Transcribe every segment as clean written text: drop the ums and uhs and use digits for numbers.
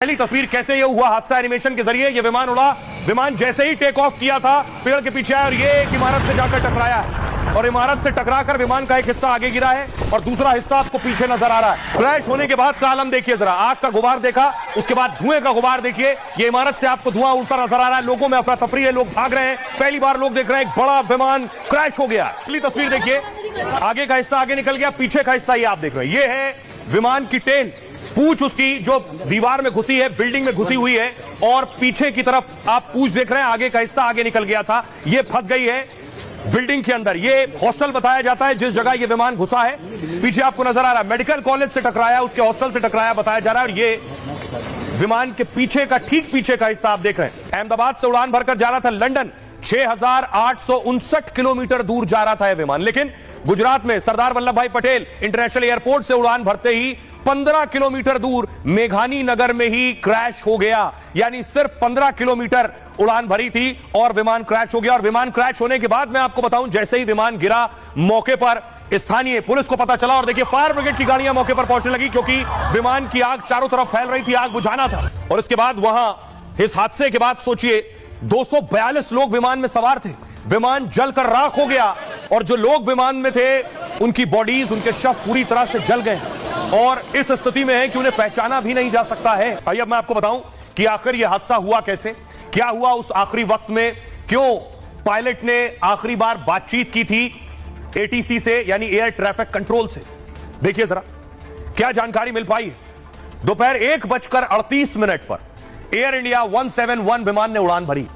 पहली तस्वीर कैसे ये हुआ हादसा एनिमेशन के जरिए। ये विमान उड़ा, विमान जैसे ही टेक ऑफ किया था पेड़ के पीछे आया और ये एक इमारत से जाकर टकराया है और इमारत से टकराकर विमान का एक हिस्सा आगे गिरा है और दूसरा हिस्सा आपको पीछे नजर आ रहा है। क्रैश होने के बाद का आलम देखिए जरा, आग का गुबार देखा, उसके बाद धुएं का गुबार देखिए। ये इमारत से आपको धुआं उड़ता नजर आ रहा है, लोगों में अफरा तफरी है, लोग भाग रहे हैं। पहली बार लोग देख रहे हैं एक बड़ा विमान क्रैश हो गया। अगली तस्वीर देखिए, आगे का हिस्सा आगे निकल गया, पीछे का हिस्सा ये आप देख रहे हैं। ये है विमान की टेल, पूंछ उसकी जो दीवार में घुसी है, बिल्डिंग में घुसी हुई है और पीछे की तरफ आप पूंछ देख रहे हैं, आगे का हिस्सा आगे निकल गया था, ये फंस गई है बिल्डिंग के अंदर। ये हॉस्टल बताया जाता है जिस जगह ये विमान घुसा है, पीछे आपको नजर आ रहा है मेडिकल कॉलेज से टकराया, उसके हॉस्टल से टकराया बताया जा रहा है। और ये विमान के पीछे का, ठीक पीछे का हिस्सा आप देख रहे हैं। अहमदाबाद से उड़ान भरकर जा रहा था लंदन, 6859 किलोमीटर दूर जा रहा था यह विमान, लेकिन गुजरात में सरदार वल्लभ भाई पटेल इंटरनेशनल एयरपोर्ट से उड़ान भरते ही 15 किलोमीटर दूर मेघानी नगर में ही क्रैश हो गया। यानी सिर्फ 15 किलोमीटर उड़ान भरी थी और विमान क्रैश हो गया। और विमान क्रैश होने के बाद मैं आपको बताऊं, जैसे ही विमान गिरा मौके पर स्थानीय पुलिस को पता चला और देखिए फायर ब्रिगेड की गाड़ियां मौके पर पहुंचने लगी, क्योंकि विमान की आग चारों तरफ फैल रही थी, आग बुझाना था। और इसके बाद वहां इस हादसे के बाद सोचिए 242 लोग विमान में सवार थे, विमान जलकर राख हो गया और जो लोग विमान में थे उनकी बॉडीज, उनके शव पूरी तरह से जल गए और इस स्थिति में है कि उन्हें पहचाना भी नहीं जा सकता है। आइए अब मैं आपको बताऊं कि आखिर यह हादसा हुआ कैसे, क्या हुआ उस आखिरी वक्त में, क्यों पायलट ने आखिरी बार बातचीत की थी एटीसी से यानी एयर ट्रैफिक कंट्रोल से। देखिए जरा क्या जानकारी मिल पाई है। दोपहर 1:38 पर एयर इंडिया 171 विमान ने उड़ान भरी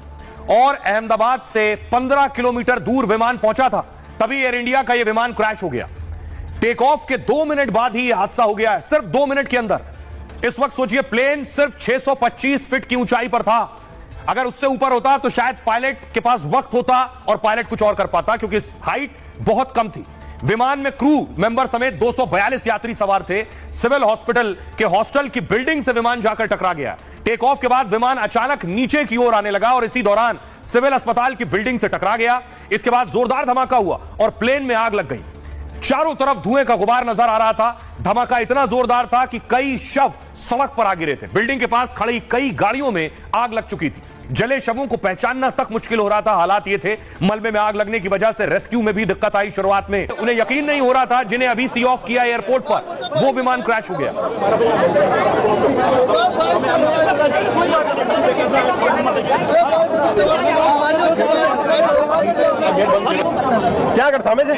और अहमदाबाद से 15 किलोमीटर दूर विमान पहुंचा था, तभी एयर इंडिया का यह विमान क्रैश हो गया। टेक ऑफ के 2 मिनट बाद ही यह हादसा हो गया है, सिर्फ 2 मिनट के अंदर। इस वक्त सोचिए प्लेन सिर्फ 625 फीट की ऊंचाई पर था, अगर उससे ऊपर होता तो शायद पायलट के पास वक्त होता और पायलट कुछ और कर पाता, क्योंकि हाइट बहुत कम थी। विमान में क्रू मेंबर समेत 242 यात्री सवार थे। सिविल हॉस्पिटल के हॉस्टल की बिल्डिंग से विमान जाकर टकरा गया। टेक ऑफ के बाद विमान अचानक नीचे की ओर आने लगा और इसी दौरान सिविल अस्पताल की बिल्डिंग से टकरा गया। इसके बाद जोरदार धमाका हुआ और प्लेन में आग लग गई। चारों तरफ धुएं का गुबार नजर आ रहा था। धमाका इतना जोरदार था कि कई शव सड़क पर आ गिरे थे। बिल्डिंग के पास खड़ी कई गाड़ियों में आग लग चुकी थी। जले शवों को पहचानना तक मुश्किल हो रहा था। हालात ये थे, मलबे में आग लगने की वजह से रेस्क्यू में भी दिक्कत आई। शुरुआत में उन्हें यकीन नहीं हो रहा था, जिन्हें अभी सी ऑफ किया एयरपोर्ट पर, वो विमान क्रैश हो गया। क्या कर सामने से